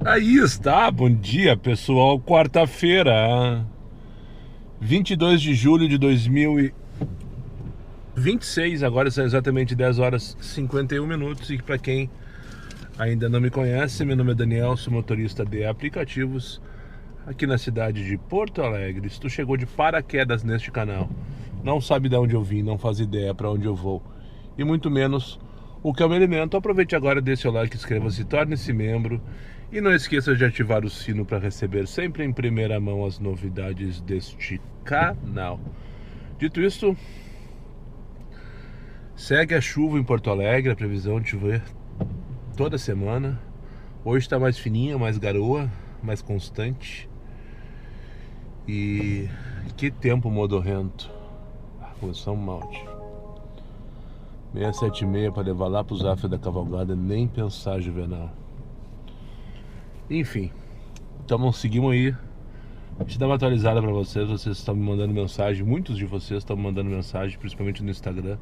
Aí está, bom dia pessoal, quarta-feira, 22 de julho de 2026, agora são exatamente 10 horas e 51 minutos e para quem ainda não me conhece, meu nome é Daniel, sou motorista de aplicativos aqui na cidade de Porto Alegre. Se tu chegou de paraquedas neste canal, não sabe de onde eu vim, não faz ideia para onde eu vou e muito menos o que eu me alimento, aproveite agora, deixe o like, inscreva-se, torne-se membro e não esqueça de ativar o sino para receber sempre em primeira mão as novidades deste canal. Dito isso, segue a chuva em Porto Alegre, a previsão de chover toda semana. Hoje está mais fininha, mais garoa, mais constante. E que tempo modorrento. Começou mal, tio. 6h, 7h30 para levar lá pro Zafra da Cavalgada, nem pensar, Juvenal. Enfim, então seguimos aí. Deixa eu dar uma atualizada para vocês. Vocês estão me mandando mensagem, muitos de vocês estão me mandando mensagem, principalmente no Instagram,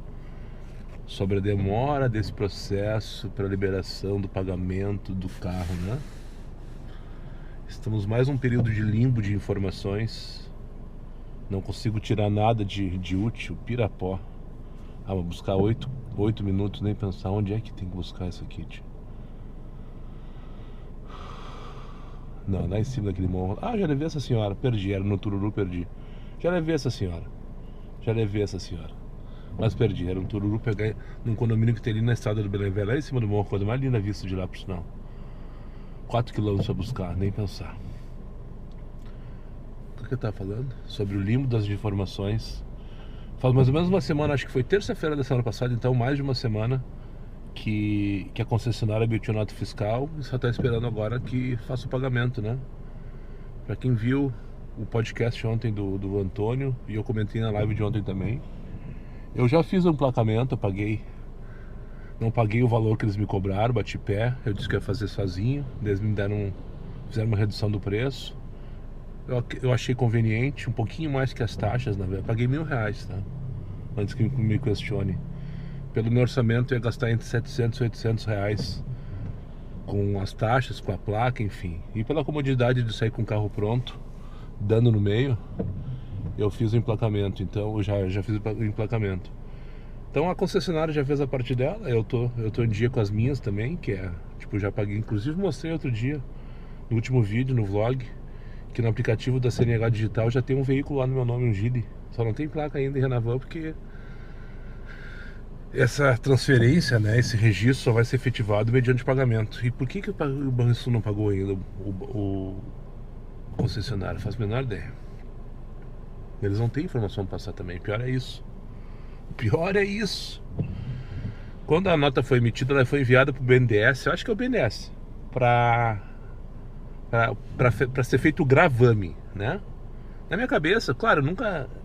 sobre a demora desse processo para liberação do pagamento do carro, né? Estamos mais um período de limbo de informações. Não consigo tirar nada de útil, pirapó. Vou buscar 8 minutos, nem pensar onde é que tem que buscar isso aqui, tio. Não, lá em cima daquele morro. Já levei essa senhora, perdi, era no Tururu, perdi. Já levei essa senhora. Mas perdi, era um Tururu, peguei num condomínio que tem ali na estrada do Belém Velho, lá em cima do morro, coisa mais linda vista de lá, por sinal. 4 quilômetros pra buscar, nem pensar. O que eu tava falando? Sobre o limbo das informações. Faz mais ou menos uma semana, acho que foi terça-feira da semana passada, então mais de uma semana que a concessionária emitiu nota fiscal e só está esperando agora que faça o pagamento, né? Para quem viu o podcast ontem do Antônio, e eu comentei na live de ontem também, eu já fiz o emplacamento, eu paguei. Não paguei o valor que eles me cobraram, bati pé, eu disse que ia fazer sozinho, eles me fizeram uma redução do preço. Eu achei conveniente, um pouquinho mais que as taxas, na verdade. Paguei R$1.000, tá? Antes que me questione. Pelo meu orçamento eu ia gastar entre 700 e 800 reais com as taxas, com a placa, enfim. E pela comodidade de sair com o carro pronto, dando no meio, eu fiz o emplacamento. Então eu já fiz o emplacamento. Então a concessionária já fez a parte dela, eu tô em dia com as minhas também, que é, tipo, já paguei, inclusive mostrei outro dia, no último vídeo, no vlog, que no aplicativo da CNH Digital já tem um veículo lá no meu nome, um Gili. Só não tem placa ainda em Renavan, porque essa transferência, né, esse registro só vai ser efetivado mediante pagamento. E por que o Banrisul não pagou ainda o concessionário? Faz a menor ideia. Eles não têm informação para passar também, pior é isso. Quando a nota foi emitida, ela foi enviada para o BNDES, eu acho que é o BNDES, para ser feito o gravame, né? Na minha cabeça, claro,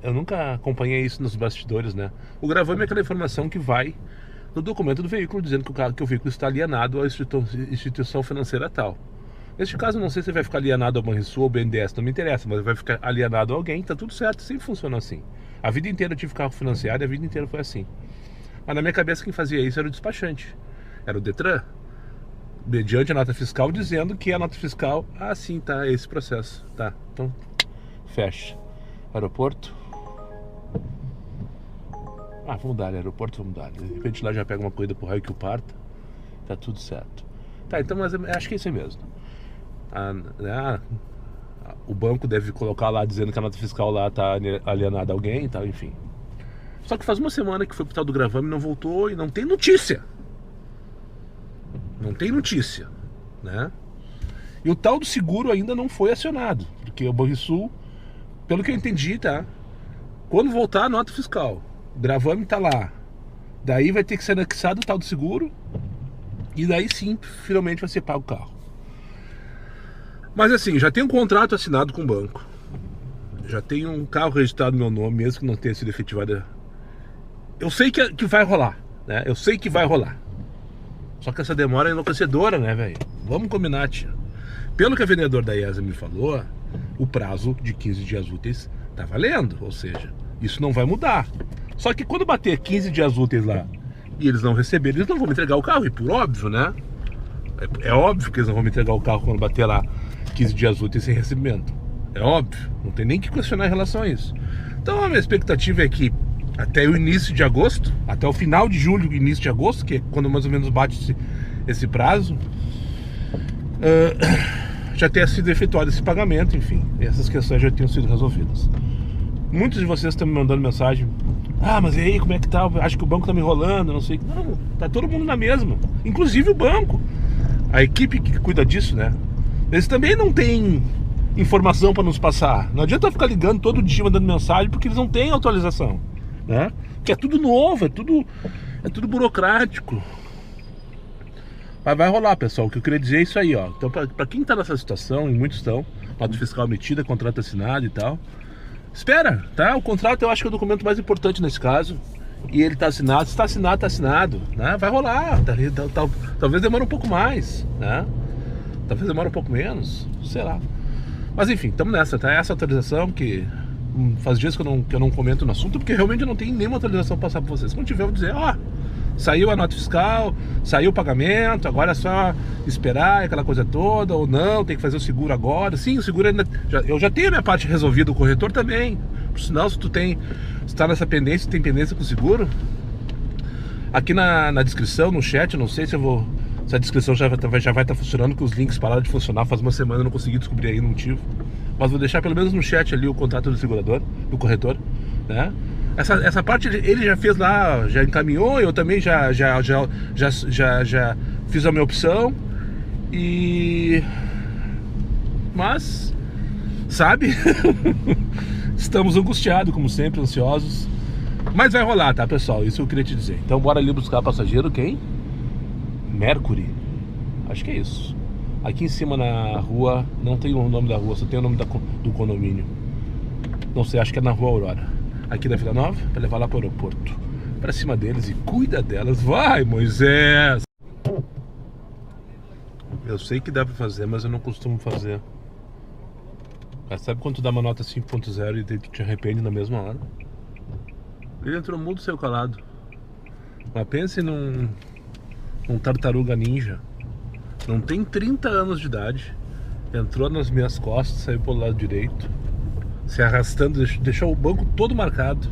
eu nunca acompanhei isso nos bastidores, né? O gravame é aquela informação que vai no documento do veículo dizendo que o veículo está alienado à instituição financeira tal. Neste caso, não sei se vai ficar alienado ao Banrisul ou ao BNDES, não me interessa, mas vai ficar alienado a alguém, tá tudo certo, sempre funciona assim. A vida inteira eu tive carro financiado e a vida inteira foi assim. Mas na minha cabeça quem fazia isso era o despachante, era o Detran, mediante a nota fiscal, dizendo que a nota fiscal, sim, tá, é esse processo, tá, então fecha. Aeroporto, vamos dar, aeroporto, vamos dar, de repente lá já pega uma corrida pro raio que o parta, tá tudo certo. Tá, então, mas acho que é isso aí mesmo. O banco deve colocar lá dizendo que a nota fiscal lá tá alienada a alguém, tá, enfim. Só que faz uma semana que foi pro tal do gravame, não voltou e não tem notícia. Não tem notícia, né? E o tal do seguro ainda não foi acionado, porque o Banrisul, pelo que eu entendi, tá? Quando voltar a nota fiscal, o gravame tá lá, daí vai ter que ser anexado o tal do seguro, e daí sim, finalmente vai ser pago o carro. Mas assim, já tem um contrato assinado com o banco, já tem um carro registrado no meu nome, mesmo que não tenha sido efetivada. Eu sei que vai rolar, né? Eu sei que vai rolar. Só que essa demora é enlouquecedora, né, velho? Vamos combinar, tia. Pelo que a vendedora da IESA me falou, o prazo de 15 dias úteis tá valendo, ou seja, isso não vai mudar. Só que quando bater 15 dias úteis lá e eles não receberem, eles não vão me entregar o carro, e por óbvio, né? É óbvio que eles não vão me entregar o carro quando bater lá 15 dias úteis sem recebimento. É óbvio, não tem nem que questionar em relação a isso. Então a minha expectativa é que até o início de agosto, até o final de julho, início de agosto, que é quando mais ou menos bate esse prazo, já tenha sido efetuado esse pagamento, enfim, essas questões já tenham sido resolvidas. Muitos de vocês estão me mandando mensagem: ah, mas e aí, como é que tá? Acho que o banco tá me enrolando, não sei. Não, tá todo mundo na mesma, inclusive o banco. A equipe que cuida disso, né? Eles também não têm informação para nos passar. Não adianta ficar ligando todo dia mandando mensagem, porque eles não têm atualização, né? Que é tudo novo, é tudo burocrático. Mas vai rolar, pessoal. O que eu queria dizer é isso aí, ó. Então, para quem tá nessa situação, e muitos estão, nota fiscal emitida, contrato assinado e tal, espera, tá? O contrato eu acho que é o documento mais importante nesse caso. E ele tá assinado, se tá assinado, tá assinado, né? Vai rolar, talvez demore um pouco mais, né? Talvez demore um pouco menos, sei lá. Mas enfim, estamos nessa, tá? Essa atualização que faz dias que eu não comento no assunto, porque realmente eu não tenho nenhuma atualização pra passar pra vocês. Quando tiver eu vou dizer, ó, saiu a nota fiscal, saiu o pagamento, agora é só esperar aquela coisa toda, ou não, tem que fazer o seguro agora. Sim, o seguro ainda, eu já tenho a minha parte resolvida, o corretor também. Por sinal, se tu tá nessa pendência, tem pendência com o seguro, aqui na descrição, no chat, não sei se a descrição já vai estar funcionando, que os links pararam de funcionar faz uma semana, eu não consegui descobrir aí o motivo. Mas vou deixar pelo menos no chat ali o contato do segurador, do corretor, né? Essa parte ele já fez lá, já encaminhou, eu também já fiz a minha opção. Mas, sabe, estamos angustiados, como sempre, ansiosos. Mas vai rolar, tá, pessoal? Isso eu queria te dizer. Então bora ali buscar passageiro, quem? Mercury. Acho que é isso. Aqui em cima na rua, não tem o nome da rua, só tem o nome do condomínio. Não sei, acho que é na rua Aurora. Aqui da Vila Nova, pra levar lá pro aeroporto. Pra cima deles e cuida delas. Vai, Moisés! Eu sei que dá pra fazer, mas eu não costumo fazer. Mas sabe quando tu dá uma nota 5.0 e tu te arrepende na mesma hora? Ele entrou mudo e saiu calado. Mas pense num tartaruga ninja. Não tem 30 anos de idade. Entrou nas minhas costas, saiu pelo lado direito, se arrastando, deixou o banco todo marcado,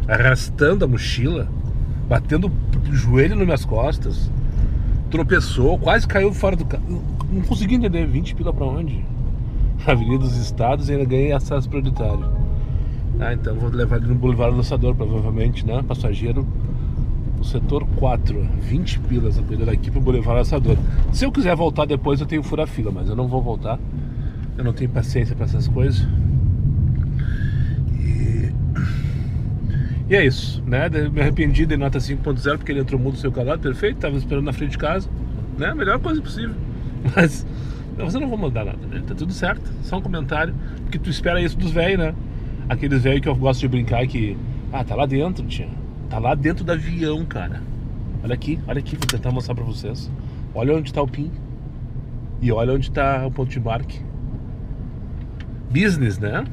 arrastando a mochila, batendo o joelho nas minhas costas, tropeçou, quase caiu fora do carro. Não consegui entender, 20 pila pra onde? Avenida dos Estados e ainda ganhei acesso prioritário. Ah, então vou levar ele no Boulevard Lançador, provavelmente, né? Passageiro, o setor 4, 20 pilas a cuidar daqui pro Boulevard Lançador. Se eu quiser voltar depois eu tenho que furar fila, mas eu não vou voltar. Eu não tenho paciência pra essas coisas. E é isso, né? Me arrependi de nota 5.0 porque ele entrou mudo, seu calado, perfeito, tava esperando na frente de casa, né? A melhor coisa possível. Mas você não vai mudar nada, né? Tá tudo certo, só um comentário, porque tu espera isso dos velhos, né? Aqueles velhos que eu gosto de brincar que, tá lá dentro, tia. Tá lá dentro do avião, cara. Olha aqui, vou tentar mostrar pra vocês. Olha onde tá o PIN. E olha onde tá o ponto de embarque. Business, né?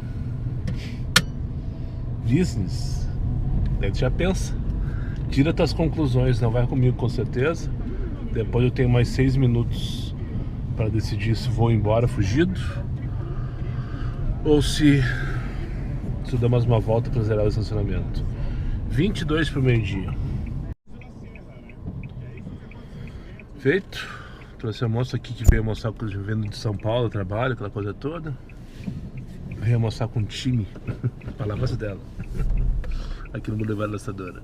Business. Daí tu já pensa. Tira tuas conclusões, não vai comigo com certeza. Depois eu tenho mais 6 minutos para decidir se vou embora fugido ou se eu dar mais uma volta para zerar o estacionamento. 22 para o meio-dia. Feito. Trouxe a moça aqui que veio mostrar o que eu vendo de São Paulo, trabalho, aquela coisa toda. Veio mostrar com time. Palavras dela. Aqui no Boulevard Lançadora.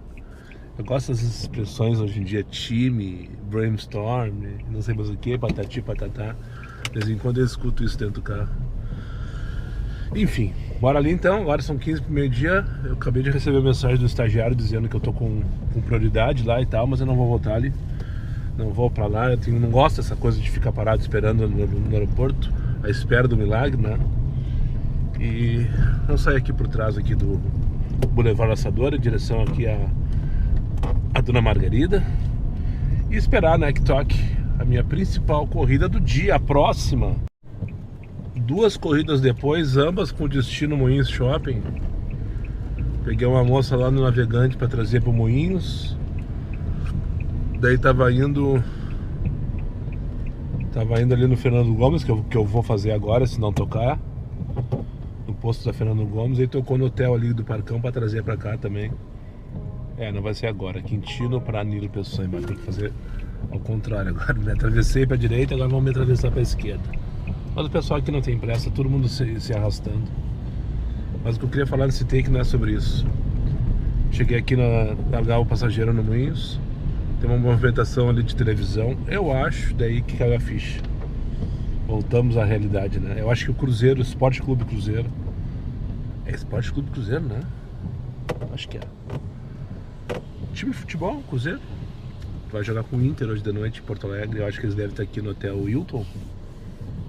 Eu gosto dessas expressões hoje em dia, time, brainstorm, não sei mais o que, patati, patatá. De vez em quando eu escuto isso dentro do carro. Enfim, bora ali então, agora são 15 pro meio-dia. Eu acabei de receber a mensagem do estagiário dizendo que eu tô com prioridade lá e tal, mas eu não vou voltar ali. Não vou pra lá, não gosto dessa coisa de ficar parado esperando no aeroporto, à espera do milagre, né? E vamos sair aqui por trás aqui do Boulevard Lançador, em direção aqui a Dona Margarida, e esperar, né, que toque a minha principal corrida do dia, a próxima. 2 corridas depois, ambas com destino Moinhos Shopping. Peguei uma moça lá no Navegante para trazer pro Moinhos. Daí tava indo Tava indo ali no Fernando Gomes, que eu vou fazer agora, se não tocar. No posto da Fernando Gomes. E tocou no hotel ali do Parcão pra trazer pra cá também. Não vai ser agora. Quintino pra Nilo Peçanha. Mas tem que fazer ao contrário agora. Me atravessei pra direita, agora vamos me atravessar pra esquerda. Mas o pessoal aqui não tem pressa, todo mundo se arrastando. Mas o que eu queria falar nesse take não é sobre isso. Cheguei aqui na largar o passageiro no Moinhos. Tem uma movimentação ali de televisão. Eu acho, daí que caiu a ficha. Voltamos à realidade, né? Eu acho que o Cruzeiro, o Esporte Clube Cruzeiro. É Esporte Clube Cruzeiro, né? Acho que é. Time de futebol, Cruzeiro. Vai jogar com o Inter hoje de noite em Porto Alegre. Eu acho que eles devem estar aqui no Hotel Hilton.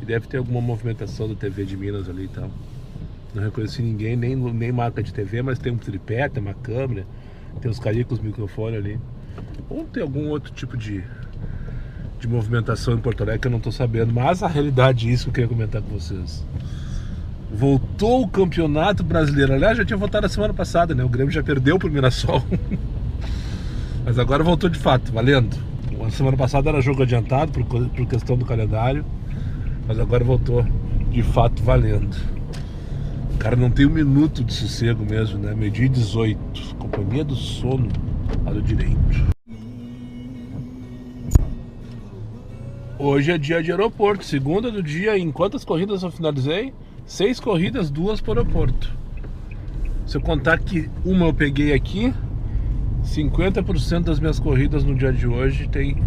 E deve ter alguma movimentação da TV de Minas ali e tal. Não reconheci ninguém, nem marca de TV, mas tem um tripé, tem uma câmera, tem os caras com os microfones ali. Ou tem algum outro tipo de movimentação em Porto Alegre que eu não tô sabendo. Mas a realidade é isso que eu queria comentar com vocês. Voltou o Campeonato Brasileiro. Aliás, já tinha voltado na semana passada, né? O Grêmio já perdeu pro Mirassol. Mas agora voltou de fato, valendo. A semana passada era jogo adiantado por questão do calendário. Mas agora voltou de fato valendo. O cara não tem um minuto de sossego mesmo, né? Meio-dia 18. Companhia do sono, lado direito. Hoje é dia de aeroporto. Segunda do dia. Em quantas corridas eu finalizei? 6 corridas, 2 para o aeroporto. Se eu contar que uma eu peguei aqui, 50% das minhas corridas no dia de hoje tem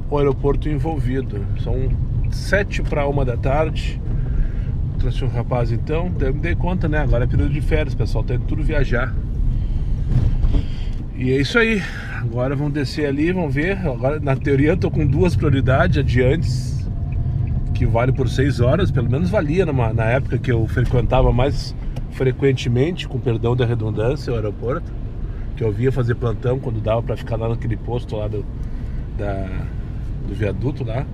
o aeroporto envolvido. São 7 para 1 da tarde. Trouxe um rapaz então, eu me dei conta, né? Agora é período de férias, o pessoal tá indo tudo viajar. E é isso aí. Agora vamos descer ali, vamos ver. Agora na teoria eu tô com 2 prioridades adiantes, que vale por 6 horas, pelo menos valia na época que eu frequentava mais frequentemente, com perdão da redundância, o aeroporto. Que eu via fazer plantão quando dava pra ficar lá naquele posto lá do viaduto lá.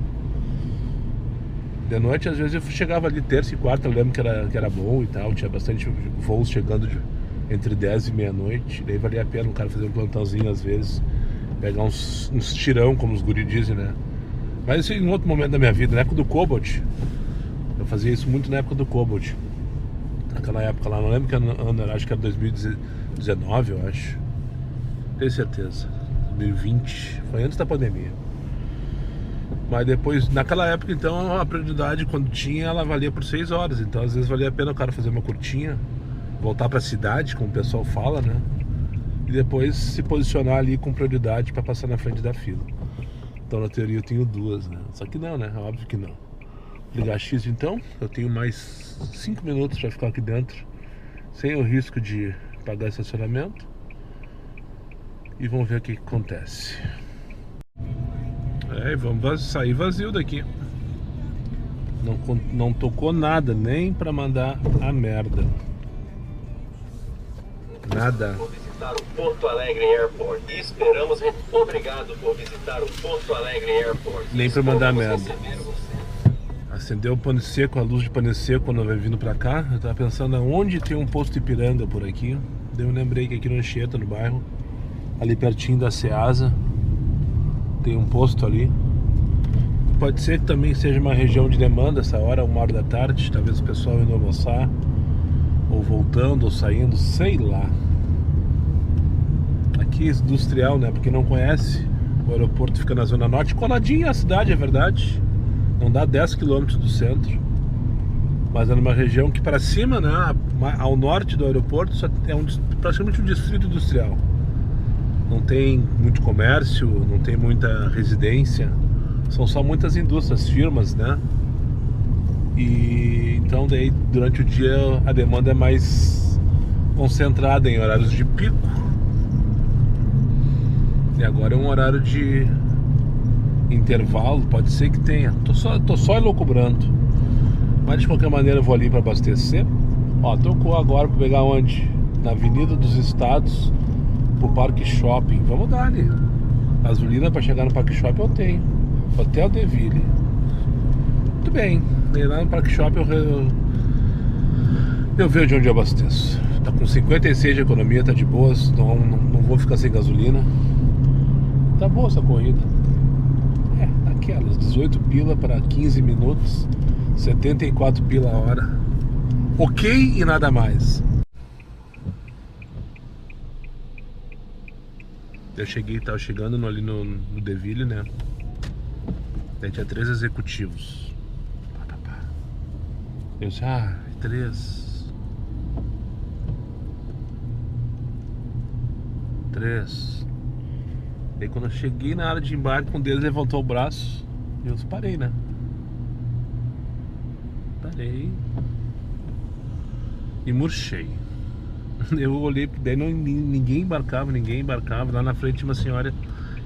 De noite, às vezes eu chegava ali terça e quarta, eu lembro que era bom e tal, tinha bastante voos chegando entre 10 e meia-noite, daí valia a pena um cara fazer um plantãozinho às vezes, pegar uns tirão, como os guri dizem, né? Mas isso em outro momento da minha vida, na época do Cobalt, eu fazia isso muito na época do Cobalt, naquela época lá, não lembro que ano era, acho que era 2019, eu acho, tenho certeza, 2020, foi antes da pandemia. Mas depois, naquela época então, a prioridade quando tinha, ela valia por 6 horas. Então às vezes valia a pena o cara fazer uma curtinha, voltar pra cidade, como o pessoal fala, né? E depois se posicionar ali com prioridade pra passar na frente da fila. Então na teoria eu tenho 2, né? Só que não, né? Óbvio que não. Ligar X então, eu tenho mais 5 minutos pra ficar aqui dentro, sem o risco de pagar estacionamento. E vamos ver o que acontece. Vamos sair vazio daqui. Não tocou nada, nem pra mandar a merda. Nada. Por visitar o Porto Alegre Airport. E esperamos. Obrigado por visitar o Porto Alegre Airport. Nem pra mandar a merda. Acendeu o pane seco, a luz de pane seco quando eu vai vindo pra cá. Eu tava pensando aonde tem um posto Ipiranga por aqui. Daí eu lembrei que aqui no Anchieta, no bairro, ali pertinho da Ceasa, tem um posto ali. Pode ser que também seja uma região de demanda essa hora, 1h da tarde. Talvez o pessoal indo almoçar, ou voltando, ou saindo, sei lá. Aqui é industrial, né? Pra quem não conhece, o aeroporto fica na zona norte, coladinho à cidade, é verdade. Não dá 10 km do centro, mas é numa região que para cima, né, ao norte do aeroporto, só é praticamente um distrito industrial. Não tem muito comércio, não tem muita residência, são só muitas indústrias, firmas, né? E então daí durante o dia a demanda é mais concentrada em horários de pico. E agora é um horário de intervalo, pode ser que tenha. Tô só elucubrando. Mas de qualquer maneira eu vou ali para abastecer. Ó, tocou agora para pegar onde? Na Avenida dos Estados, pro Parque Shopping. Vamos dar ali. Gasolina para chegar no Parque Shopping eu tenho. Hotel Deville. Muito bem. E lá no Parque Shopping eu vejo onde eu abasteço. Tá com 56 de economia, tá de boas. Não vou ficar sem gasolina. Tá boa essa corrida. Aqui naquelas, 18 pila para 15 minutos, 74 pila a hora. Ok e nada mais. Eu cheguei, tava chegando ali no Deville, né? Daí tinha 3 executivos. Eu disse, 3. Daí quando eu cheguei na área de embarque, um deles levantou o braço e eu parei, né? Parei e murchei. Eu olhei, daí ninguém embarcava. Lá na frente tinha uma senhora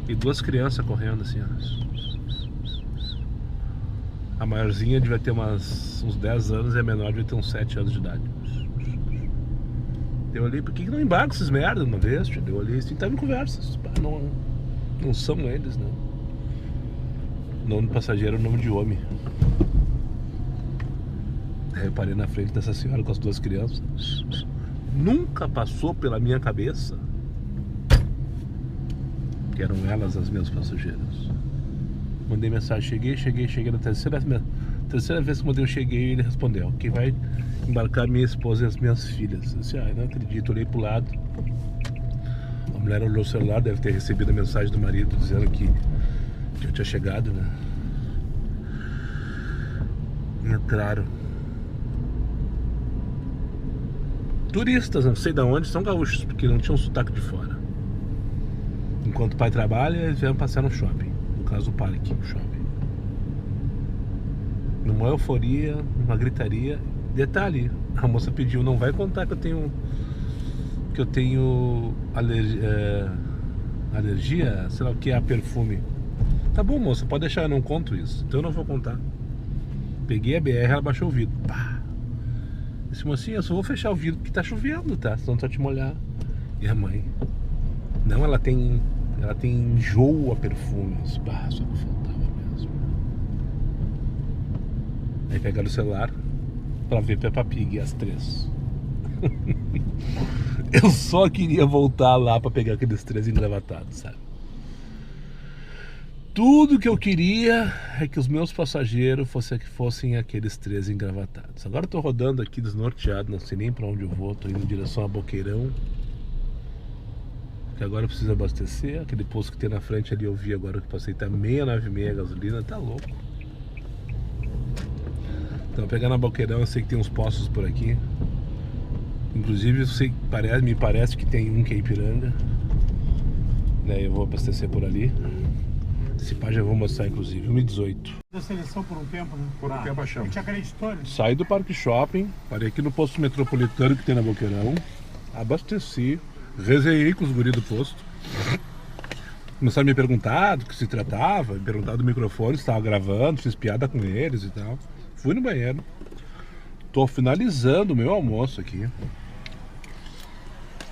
e 2 crianças correndo assim, ó. A maiorzinha devia ter uns 10 anos e a menor devia ter uns 7 anos de idade. Eu olhei, por que não embarcam esses merda uma vez? Eu olhei assim, tava em conversas. Não são eles, não. O nome do passageiro é o nome de homem. Aí eu parei na frente dessa senhora com as 2 crianças. Nunca passou pela minha cabeça que eram elas as minhas passageiras. Mandei mensagem, cheguei na terceira vez que eu cheguei, ele respondeu: quem vai embarcar minha esposa e as minhas filhas. Eu disse, não acredito, olhei pro lado. A mulher olhou o celular, deve ter recebido a mensagem do marido dizendo que eu tinha chegado, né? Entraram turistas, não sei de onde, são gaúchos, porque não tinham sotaque de fora. Enquanto o pai trabalha, eles vieram passear no shopping. No caso, o parque, o shopping. Numa euforia, uma gritaria. Detalhe, a moça pediu, não vai contar que eu tenho alergia, sei lá o que é, a perfume. Tá bom, moça, pode deixar, eu não conto isso. Então eu não vou contar. Peguei a BR, ela baixou o vidro. Pá! Disse, mocinha, eu só vou fechar o vidro porque tá chovendo, tá? Senão tu vai te molhar. E a mãe? Não, ela tem enjoo a perfumes. Bah, só que faltava mesmo. Aí pegaram o celular pra ver Peppa Pig às 3. Eu só queria voltar lá pra pegar aqueles 3 engravatados, sabe? Tudo que eu queria é que os meus passageiros fossem aqueles 3 engravatados. Agora eu tô rodando aqui desnorteado, não sei nem pra onde eu vou. Tô indo em direção a Boqueirão, que agora eu preciso abastecer. Aquele posto que tem na frente ali eu vi agora que passei, tá 696 a gasolina, tá louco. Então pegando a Boqueirão, eu sei que tem uns postos por aqui. Inclusive eu sei, me parece que tem um que é Ipiranga. Daí eu vou abastecer por ali. Esse pá já vou mostrar, inclusive, 1.018. Da seleção por um tempo, né? Por um tempo achamos. Tinha aquela história. Saí do Parque Shopping, parei aqui no posto metropolitano que tem na Boqueirão, abasteci, resenhei com os guris do posto. Começaram a me perguntar do que se tratava, me perguntaram do microfone, se estava gravando, fiz piada com eles e tal. Fui no banheiro. Tô finalizando o meu almoço aqui.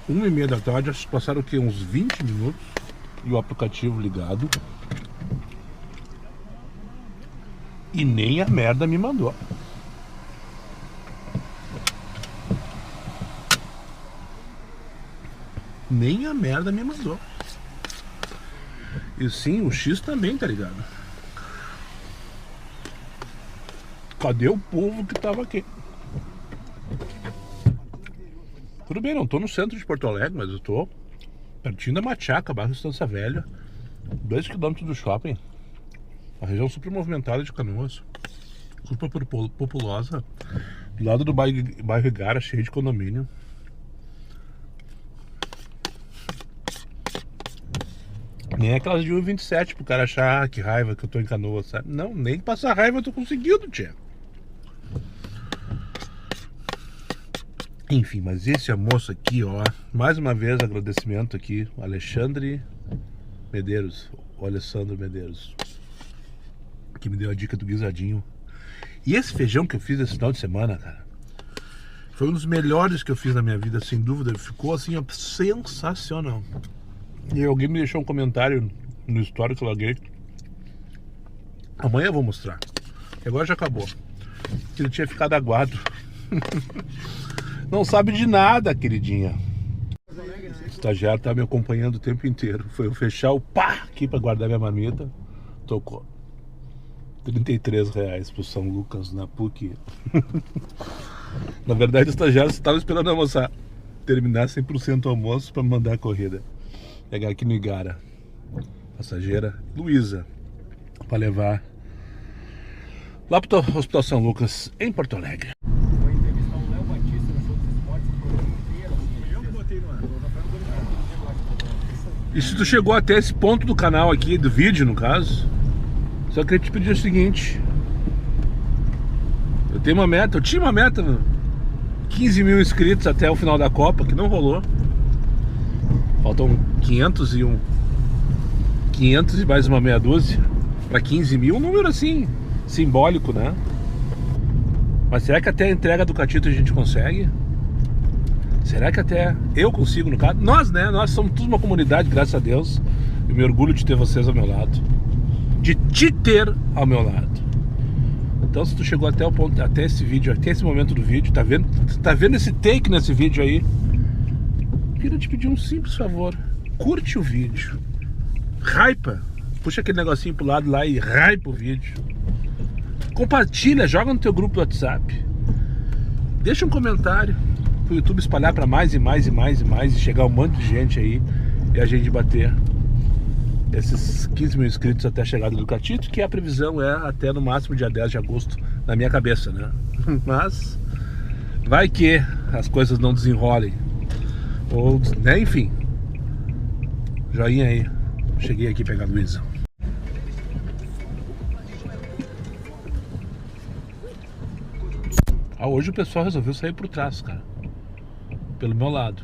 1h30 da tarde, acho que passaram o quê? Uns 20 minutos. E o aplicativo ligado. E nem a merda me mandou. Nem a merda me mandou. E sim, o X também, tá ligado? Cadê o povo que tava aqui? Tudo bem, não tô no centro de Porto Alegre, mas eu tô pertinho da Machaca, bairro Estância Velha, 2 km do shopping. Uma região super movimentada de Canoas, super populosa, do lado do bairro Igara, cheio de condomínio. Nem aquelas de 1,27 pro cara achar que raiva que eu tô em Canoas, sabe? Não, nem passar raiva eu tô conseguindo, tia. Enfim, mas esse almoço aqui, ó, mais uma vez agradecimento aqui, o Alexandre Medeiros, o Alessandro Medeiros, que me deu a dica do guisadinho. E esse feijão que eu fiz esse final de semana, cara, foi um dos melhores que eu fiz na minha vida, sem dúvida. Ficou assim, ó, sensacional. E alguém me deixou um comentário no story que eu larguei. Amanhã eu vou mostrar, que agora já acabou, que ele tinha ficado aguado. Não sabe de nada, queridinha. O estagiário tá me acompanhando o tempo inteiro. Foi eu fechar o pá aqui pra guardar minha marmita. Tocou. R$ 33 pro São Lucas na PUC. Na verdade, os estagiários estavam esperando almoçar, terminar 100% o almoço para mandar a corrida. Pegar aqui no Igara. Passageira Luísa, para levar lá pro Hospital São Lucas, em Porto Alegre. Vou entrevistar o Léo Batista no Show dos Esportes, o programa inteiro. Eu que botei no ar. E se tu chegou até esse ponto do canal aqui, do vídeo no caso, só queria te pedir o seguinte: eu tinha uma meta, 15 mil inscritos até o final da Copa, que não rolou. Faltam 500 e mais uma meia dúzia para 15 mil, um número assim, simbólico, né? Mas será que até a entrega do Catito a gente consegue? Será que até eu consigo, no caso? Nós, né? Nós somos toda uma comunidade, graças a Deus. Eu me orgulho de ter vocês ao meu lado, de te ter ao meu lado. Então, se tu chegou até o ponto, até esse vídeo, até esse momento do vídeo, tá vendo esse take nesse vídeo aí? Queria te pedir um simples favor: curte o vídeo, hypa, puxa aquele negocinho pro lado lá e hypa o vídeo, compartilha, joga no teu grupo do WhatsApp, deixa um comentário pro YouTube espalhar para mais e mais e mais e mais, e chegar um monte de gente aí e a gente bater esses 15 mil inscritos até a chegada do Catito, que a previsão é até no máximo dia 10 de agosto na minha cabeça, né? Mas vai que as coisas não desenrolem, ou, né, enfim. Joinha aí. Cheguei aqui pegar a Luísa. Hoje o pessoal resolveu sair por trás, cara. Pelo meu lado.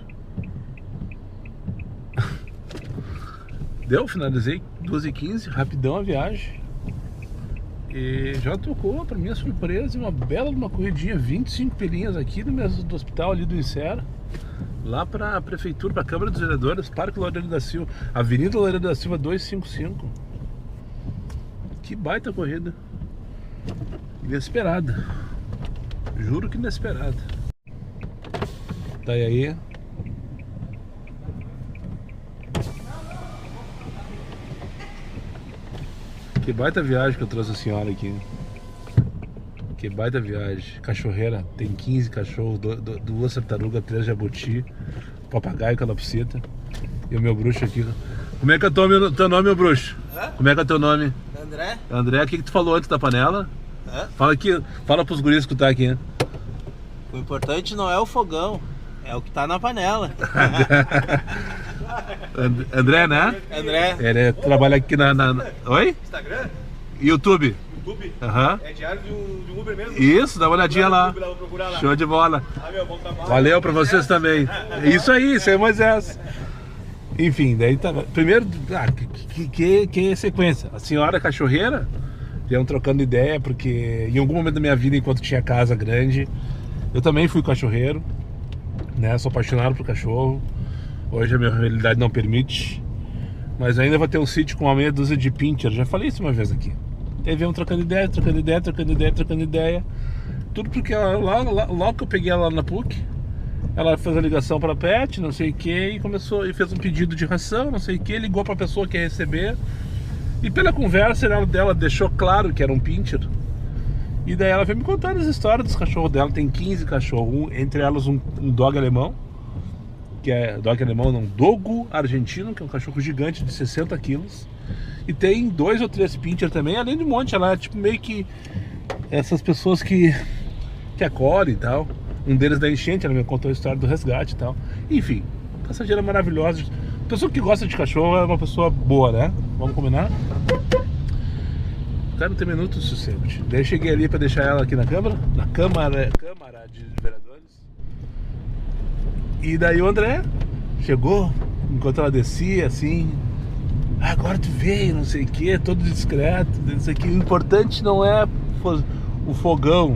Finalizei 2h15, rapidão a viagem. E já tocou, pra minha surpresa, uma bela uma corridinha, 25 pelinhas aqui do hospital ali do Incera, lá pra prefeitura, pra Câmara dos Vereadores, Parque Loureiro da Silva, Avenida Loureiro da Silva 255. Que baita corrida. Inesperada. Juro que inesperada. Tá aí. Que baita viagem que eu trouxe a senhora aqui. Que baita viagem. Cachorreira, tem 15 cachorros, 2 tartarugas, 3 jabuti, papagaio, calopsita. E o meu bruxo aqui. Como é que é teu nome, meu bruxo? Hã? Como é que é teu nome? André? André, o que tu falou antes da panela? Hã? Fala pros guris escutar aqui. O importante não é o fogão, é o que tá na panela. André, né? André. Ele trabalha aqui na... Oi? Instagram? YouTube. YouTube? Aham. É diário de um Uber mesmo? Isso, dá uma olhadinha lá. Vou procurar lá. Show de bola. Meu, bom trabalho. Valeu pra vocês também. Isso aí, Moisés. Enfim, daí tá. Primeiro, que sequência. A senhora cachorreira, viemos trocando ideia, porque em algum momento da minha vida, enquanto tinha casa grande, eu também fui cachorreiro, né? Sou apaixonado por cachorro. Hoje a minha realidade não permite, mas ainda vou ter um sítio com uma meia dúzia de pincher. Já falei isso uma vez aqui. Aí viemos trocando ideia. Tudo porque logo que eu peguei ela na PUC, ela fez a ligação para a pet, não sei o que, e começou e fez um pedido de ração, não sei o que, ligou para a pessoa que ia receber, e pela conversa dela deixou claro que era um pincher. E daí ela veio me contar as histórias dos cachorros dela. Tem 15 cachorros, entre elas um dog alemão, que é dog alemão, não, dogo argentino, que é um cachorro gigante de 60 quilos. E tem 2 ou 3 pincher também, além de um monte. Ela é tipo meio que essas pessoas que acolhem e tal. Um deles da enchente, ela me contou a história do resgate e tal. Enfim, passageira maravilhosa. Pessoa que gosta de cachorro é uma pessoa boa, né? Vamos combinar? Cara, não tem minuto de sossego. Daí eu cheguei ali pra deixar ela aqui na Câmara de Vereadores. E daí o André chegou, enquanto ela descia, assim: agora tu veio, não sei o que, todo discreto, não sei o que. O importante não é o fogão,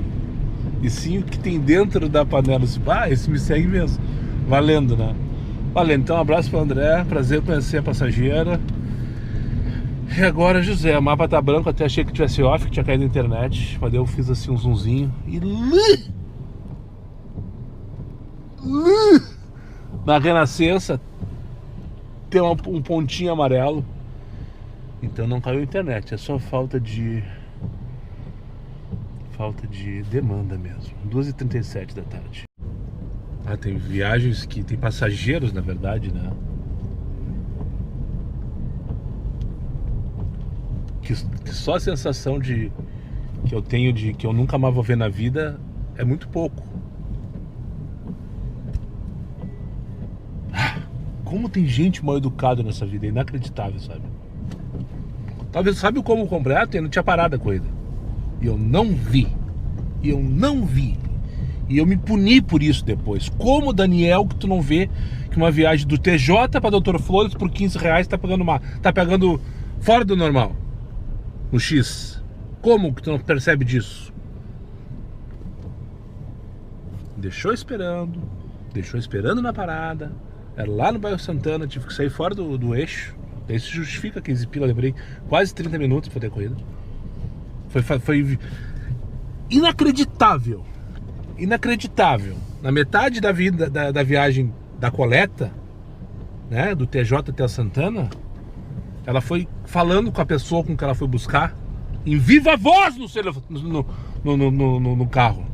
e sim o que tem dentro da panela. Esse me segue mesmo. Valendo, né? Valendo. Então um abraço pro André, prazer conhecer a passageira. E agora, José, o mapa tá branco, até achei que tivesse off, que tinha caído na internet. Mas eu fiz assim um zoomzinho e na Renascença tem um pontinho amarelo. Então não caiu a internet, é só falta de falta de demanda mesmo. 2h37 da tarde. Ah, tem viagens que tem passageiros, na verdade, né? Que só a sensação que eu tenho de que eu nunca mais vou ver na vida é muito pouco. Como tem gente mal educada nessa vida, é inacreditável, sabe? Talvez, sabe como completo? Eu não tinha parado a corrida. E eu não vi. E eu me puni por isso depois. Como, Daniel, que tu não vê que uma viagem do TJ pra Doutor Flores por R$15 tá pegando fora do normal? No X. Como que tu não percebe disso? Deixou esperando na parada. Era lá no bairro Santana, tive que sair fora do eixo. Daí se justifica 15 pila, lembrei. Quase 30 minutos pra fazer a corrida. Foi inacreditável. Inacreditável. Na metade da viagem da coleta, né, do TJ até a Santana, ela foi falando com a pessoa com que ela foi buscar, em viva voz no carro.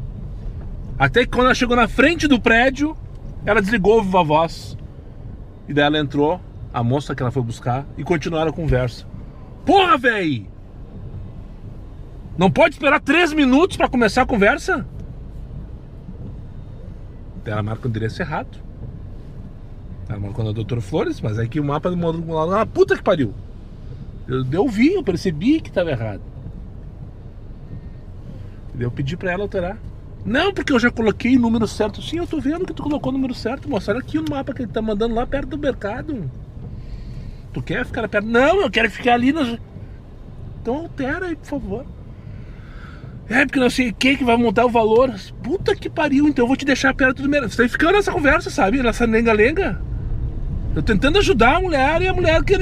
Até que quando ela chegou na frente do prédio, ela desligou o viva voz. E daí ela entrou, a moça que ela foi buscar, e continuaram a conversa. Porra, véi! Não pode esperar 3 minutos pra começar a conversa? Daí ela marca o endereço errado. Ela marcou na Doutor Flores, mas aí que o mapa mandou lá, puta que pariu. Eu percebi que tava errado. E eu pedi pra ela alterar. Não, porque eu já coloquei o número certo. Sim, eu tô vendo que tu colocou o número certo, moça. Olha aqui o mapa que ele tá mandando lá perto do mercado. Tu quer ficar perto? Não, eu quero ficar ali. Então altera aí, por favor. É, porque não sei o que vai montar o valor. Puta que pariu, então eu vou te deixar perto do mercado. Você tá ficando nessa conversa, sabe? Nessa lenga-lenga. Eu tentando ajudar a mulher e a mulher que...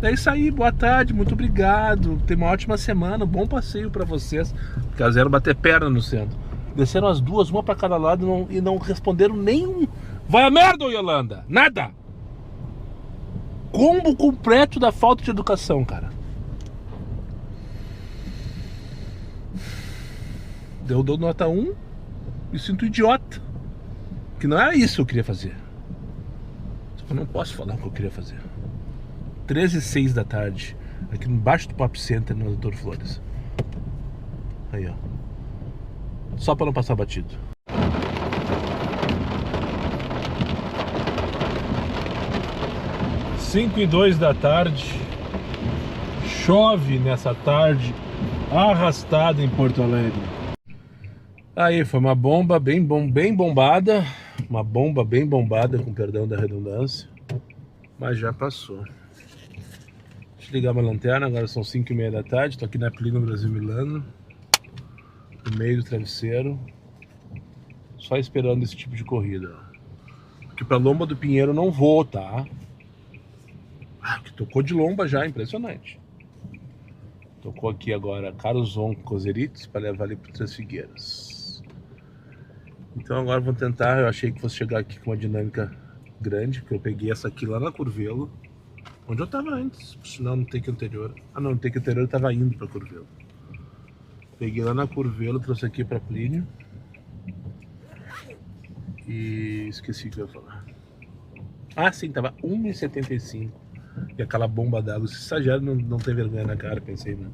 É isso aí, boa tarde, muito obrigado. Tenha uma ótima semana, bom passeio pra vocês. Porque elas vieram bater perna no centro. Desceram as duas, uma pra cada lado e não responderam nenhum. Vai a merda, Yolanda! Nada! Combo completo da falta de educação, cara. Eu dou nota 1 e sinto idiota. Que não era isso que eu queria fazer. Só que eu não posso falar o que eu queria fazer. 13h06 da tarde, aqui embaixo do Pop Center, no Doutor Flores. Aí, ó. Só para não passar batido. 5h02 da tarde. Chove nessa tarde arrastada em Porto Alegre. Aí, foi uma bomba bem bombada. Uma bomba bem bombada, com perdão da redundância. Mas já passou. Deixa eu ligar uma lanterna, agora são 5h30 da tarde. Tô aqui na Plínio Brasil Milano, no meio do travesseiro, só esperando esse tipo de corrida. Porque pra Lomba do Pinheiro não vou, tá? Que tocou de lomba já, impressionante. Tocou aqui agora Caruzon Cozerites para levar ali para Três Figueiras. Então agora vou tentar, eu achei que fosse chegar aqui com uma dinâmica grande, porque eu peguei essa aqui lá na Curvelo, onde eu tava antes, senão no take anterior. Ah não, no take anterior eu tava indo pra Curvelo. Peguei lá na Curvelo, trouxe aqui pra Plínio. E esqueci o que eu ia falar. Ah sim, tava 1,75. E aquela bomba d'água, esse estagiário não tem vergonha na cara, pensei, né?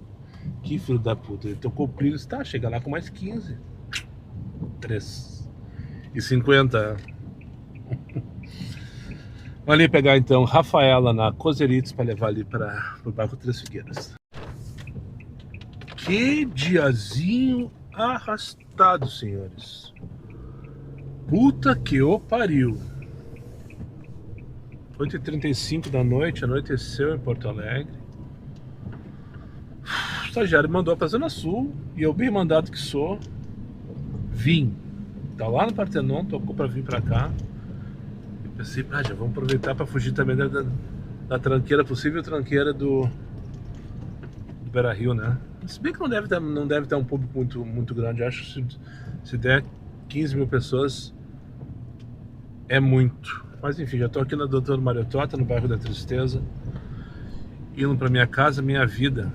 Que filho da puta, ele tocou o Plínio, tá, chega lá com mais 15. 3,50. Vou ali pegar então Rafaela na Cozerites para levar ali para o bairro Três Figueiras. Que diazinho arrastado, senhores. Puta que o pariu. 8h35 da noite, anoiteceu em Porto Alegre. O estagiário mandou pra Zona Sul e eu, bem mandado que sou, vim. Tá lá no Partenon, tocou pra vir pra cá. Pensei, já vamos aproveitar para fugir também da tranqueira, possível tranqueira do Beira-Rio, né? Se bem que não deve ter um público muito grande. Acho que se der 15 mil pessoas é muito. Mas enfim, já tô aqui na Doutor Mariotota, no bairro da Tristeza, indo pra minha casa, minha vida.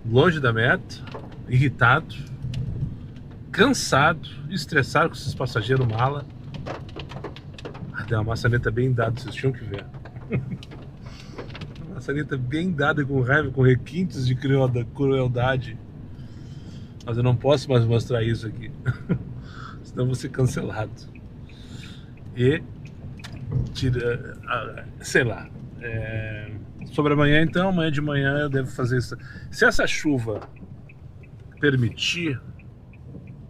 Longe da meta, irritado, cansado, estressado com esses passageiros mala. Deu uma maçaneta bem dada, vocês tinham que ver. Uma maçaneta bem dada, com raiva, com requintes de crueldade. Mas eu não posso mais mostrar isso aqui. Senão vou ser cancelado. E sei lá. Sobre amanhã então, amanhã de manhã eu devo fazer isso. Se essa chuva permitir,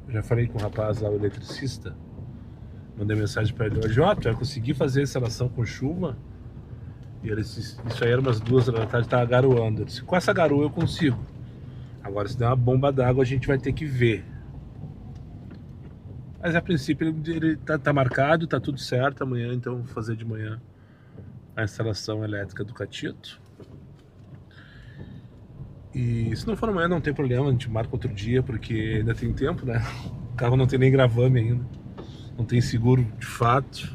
eu já falei com o rapaz lá, o eletricista, mandei mensagem para ele hoje, tu vai conseguir fazer a instalação com chuva? E ele disse, isso aí era umas 2 da tarde, tava garoando. Eu disse, com essa garoa eu consigo. Agora se der uma bomba d'água a gente vai ter que ver. Mas a princípio ele tá marcado, tá tudo certo. Amanhã então vou fazer de manhã a instalação elétrica do catito. E se não for amanhã não tem problema, a gente marca outro dia, porque ainda tem tempo, né? O carro não tem nem gravame ainda. Não tem seguro de fato.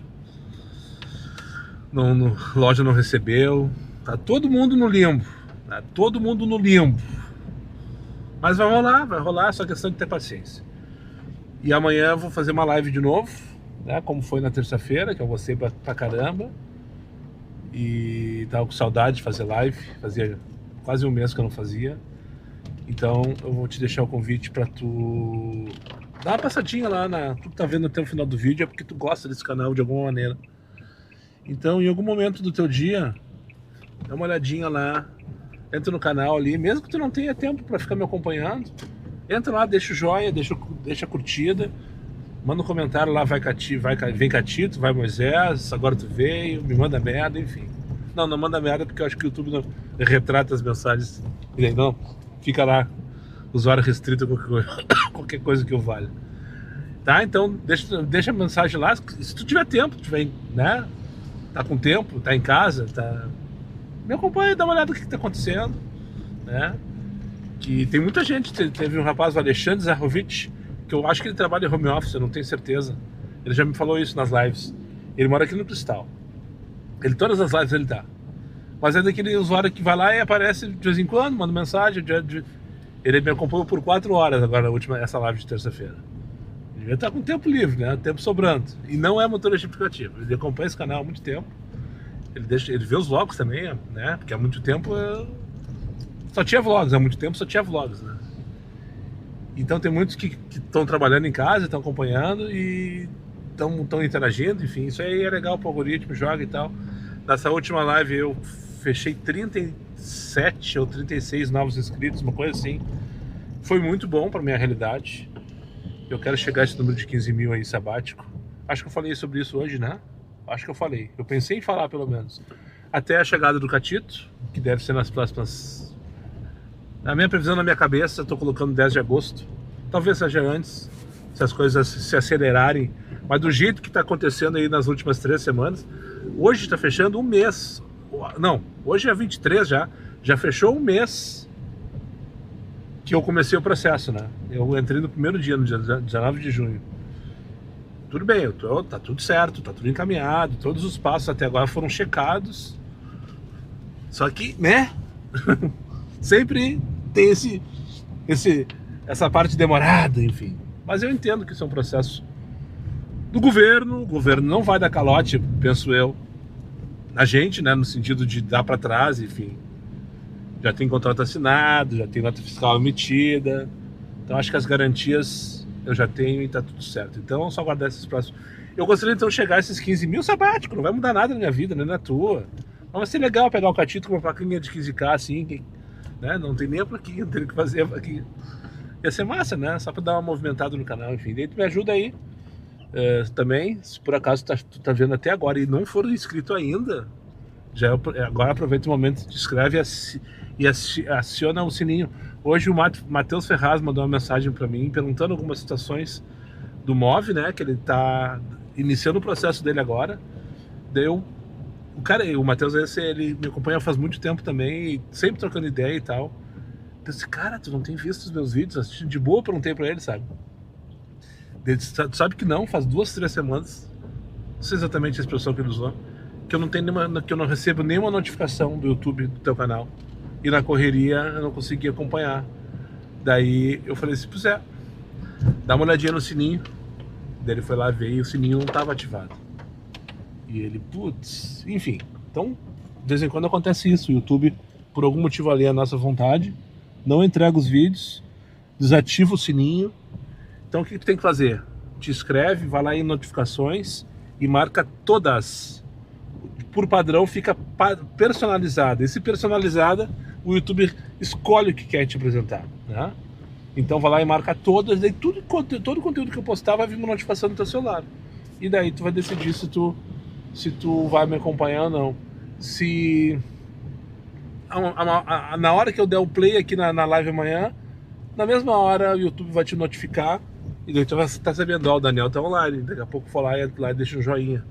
Loja não recebeu. Tá todo mundo no limbo. Tá todo mundo no limbo. Mas vai rolar, só questão de ter paciência. E amanhã eu vou fazer uma live de novo, né? Como foi na terça-feira, que eu gostei pra caramba. E tava com saudade de fazer live. Fazia quase um mês que eu não fazia. Então eu vou te deixar o convite pra tu dá uma passadinha lá, tu que tá vendo até o final do vídeo é porque tu gosta desse canal de alguma maneira. Então em algum momento do teu dia, dá uma olhadinha lá, entra no canal ali, mesmo que tu não tenha tempo pra ficar me acompanhando, entra lá, deixa o joinha, deixa a curtida, manda um comentário lá, vem Catito, vai Moisés, agora tu veio, me manda merda, enfim. Não manda merda porque eu acho que o YouTube não retrata as mensagens, e aí não, fica lá, usuário restrito, qualquer coisa que eu valha. Tá? Então deixa a mensagem lá. Se tu tiver tempo, né? Tá com tempo, tá em casa, me acompanha, dá uma olhada no que tá acontecendo, né? Que tem muita gente. Teve um rapaz, o Alexandre Zahovic, que eu acho que ele trabalha em home office, eu não tenho certeza. Ele já me falou isso nas lives. Ele mora aqui no Cristal. Todas as lives ele tá. Mas é daquele usuário que vai lá e aparece de vez em quando, manda mensagem. Ele me acompanhou por 4 horas agora, essa live de terça-feira. Ele tá com tempo livre, né? Tempo sobrando. E não é motorista de aplicativo. Ele acompanha esse canal há muito tempo. Ele vê os vlogs também, né? Porque há muito tempo só tinha vlogs, há muito tempo só tinha vlogs, né? Então tem muitos que estão trabalhando em casa, estão acompanhando e estão interagindo, enfim. Isso aí é legal pro algoritmo, joga e tal. Nessa última live eu fechei 37 ou 36 novos inscritos, uma coisa assim. Foi muito bom pra minha realidade. Eu quero chegar a esse número de 15 mil aí sabático. Acho que eu falei sobre isso hoje, né? Acho que eu falei. Eu pensei em falar pelo menos. Até a chegada do Catito, que deve ser nas próximas... Na minha previsão, na minha cabeça, eu tô colocando 10 de agosto. Talvez seja antes, se as coisas se acelerarem. Mas do jeito que tá acontecendo aí nas últimas 3 semanas, hoje tá fechando um mês. Não, hoje é 23 já. Já fechou um mês que eu comecei o processo, né? Eu entrei no primeiro dia, no dia 19 de junho. Tudo bem, tá tudo certo, tá tudo encaminhado, todos os passos até agora foram checados. Só que, né? Sempre tem essa parte demorada, enfim. Mas eu entendo que isso é um processo do governo. O governo não vai dar calote, penso eu, na gente, né? No sentido de dar para trás, enfim. Já tem contrato assinado, já tem nota fiscal emitida. Então acho que as garantias eu já tenho e tá tudo certo. Então só aguardar esses próximos. Eu gostaria então de chegar a esses 15 mil sabático. Não vai mudar nada na minha vida, nem na tua. Mas vai ser legal pegar o Catito com uma plaquinha de 15K assim, né? Não tem nem a plaquinha, tem que fazer a plaquinha. Ia ser massa, né? Só pra dar uma movimentada no canal, enfim. Daí tu me ajuda aí também. Se por acaso tu tá vendo até agora e não for inscrito ainda, agora aproveita o momento, te inscreve e aciona o sininho. Hoje o Matheus Ferraz mandou uma mensagem para mim perguntando algumas situações do MOV, né? Que ele tá iniciando o processo dele agora. Daí o Matheus, ele me acompanha faz muito tempo também, sempre trocando ideia e tal. Eu disse, cara, tu não tem visto os meus vídeos? Assistindo de boa, perguntei pra ele, sabe? Ele disse, tu sabe que não, faz 2, 3 semanas. sei exatamente a expressão que ele usou, que eu não recebo nenhuma notificação do YouTube do teu canal. E na correria eu não consegui acompanhar. Daí eu falei assim, pois é, dá uma olhadinha no sininho. Daí ele foi lá ver e o sininho não estava ativado. E ele, putz, enfim. Então, de vez em quando acontece isso. O YouTube, por algum motivo ali, é a nossa vontade, não entrega os vídeos, desativa o sininho. Então o que tu tem que fazer? Te inscreve, vai lá em notificações e marca todas. Por padrão fica personalizada. E se personalizada, o YouTube escolhe o que quer te apresentar, né? Então vai lá e marca todas, daí todo o conteúdo que eu postar vai vir uma notificação no teu celular. E daí tu vai decidir se tu vai me acompanhar ou não. Se na hora que eu der o play aqui na live amanhã, na mesma hora o YouTube vai te notificar e daí tu vai estar sabendo, ó, o Daniel tá online, daqui a pouco for lá e deixa um joinha.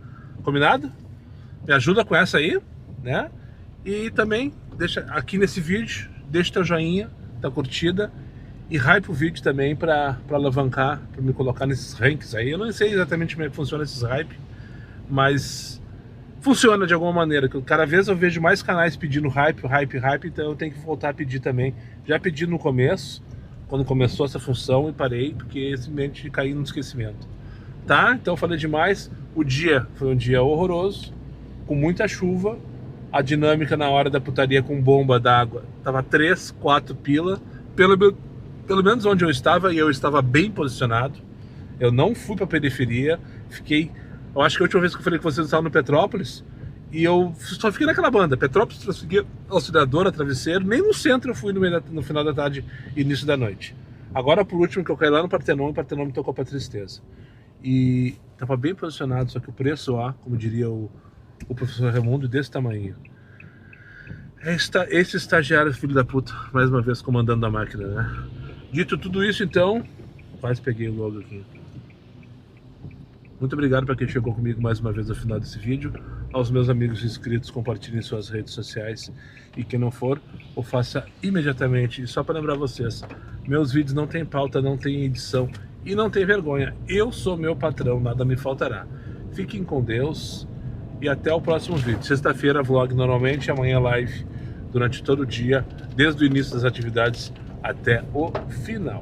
Combinado? Me ajuda com essa aí, né? E também deixa aqui nesse vídeo, deixa teu joinha, tua curtida e hype o vídeo também para alavancar, para me colocar nesses ranks aí. Eu não sei exatamente como é que funciona esses hype, mas funciona de alguma maneira, que cada vez eu vejo mais canais pedindo hype, então eu tenho que voltar a pedir também. Já pedi no começo, quando começou essa função, e parei, porque simplesmente caí no esquecimento. Tá? Então eu falei demais. O dia foi um dia horroroso, com muita chuva. A dinâmica na hora da putaria com bomba d'água tava 3, 4 pila. Pelo menos onde eu estava, e eu estava bem posicionado. Eu não fui para a periferia. Eu acho que a última vez que eu falei com vocês, eu estava no Petrópolis. E eu só fiquei naquela banda. Petrópolis, Auxiliadora, Travesseiro. Nem no centro eu fui no final da tarde e início da noite. Agora, por último, que eu caí lá no Partenon, o Partenon me tocou para tristeza. E estava bem posicionado, só que o preço, como diria o professor Raimundo, desse tamanho. Esse estagiário filho da puta, mais uma vez comandando a máquina, né? Dito tudo isso, então, quase peguei o logo aqui. Muito obrigado para quem chegou comigo mais uma vez ao final desse vídeo. Aos meus amigos inscritos, compartilhem suas redes sociais. E quem não for, o faça imediatamente. E só para lembrar vocês, meus vídeos não tem pauta, não tem edição e não tem vergonha. Eu sou meu patrão, nada me faltará. Fiquem com Deus e até o próximo vídeo. Sexta-feira vlog normalmente, amanhã live durante todo o dia, desde o início das atividades até o final.